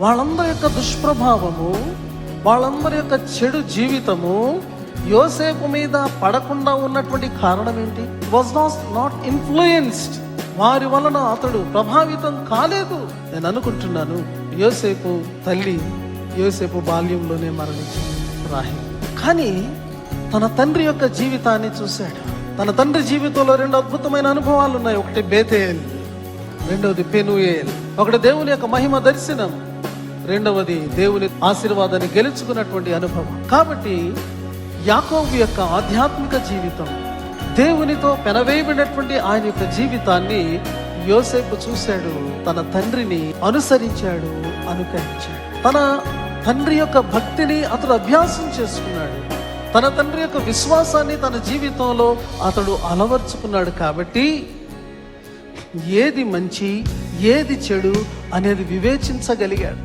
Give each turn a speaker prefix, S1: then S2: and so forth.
S1: వాళ్ళందరి యొక్క దుష్ప్రభావము, వాళ్ళందరి యొక్క చెడు జీవితము యోసేపు మీద పడకుండా ఉన్నటువంటి కారణం ఏంటి? Was not influenced. వారి వలన అతడు ప్రభావితం కాలేదు. నేను అనుకుంటున్నాను, యోసేపు తల్లి యోసేపు బాల్యంలోనే మరణించింది, రాహేలు. కానీ తన తండ్రి యొక్క జీవితాన్ని చూశాడు. తన తండ్రి జీవితంలో 2 అద్భుతమైన అనుభవాలు ఉన్నాయి. ఒకటి బేతేల్, రెండవది పెనుయేల్. ఒకటి దేవుని యొక్క మహిమ దర్శనం, రెండవది దేవుని ఆశీర్వాదాన్ని గెలుచుకున్నటువంటి అనుభవం. కాబట్టి యాకోబు యొక్క ఆధ్యాత్మిక జీవితం, దేవునితో పెనవేయబడినటువంటి ఆయన యొక్క జీవితాన్ని యోసేపు చూశాడు. తన తండ్రిని అనుసరించాడు, అనుకరించాడు. తన తండ్రి యొక్క భక్తిని అతడు అభ్యాసం చేసుకున్నాడు. తన తండ్రి యొక్క విశ్వాసాన్ని తన జీవితంలో అతడు అలవర్చుకున్నాడు. కాబట్టి ఏది మంచి ఏది చెడు అనేది వివేచించగలిగాడు.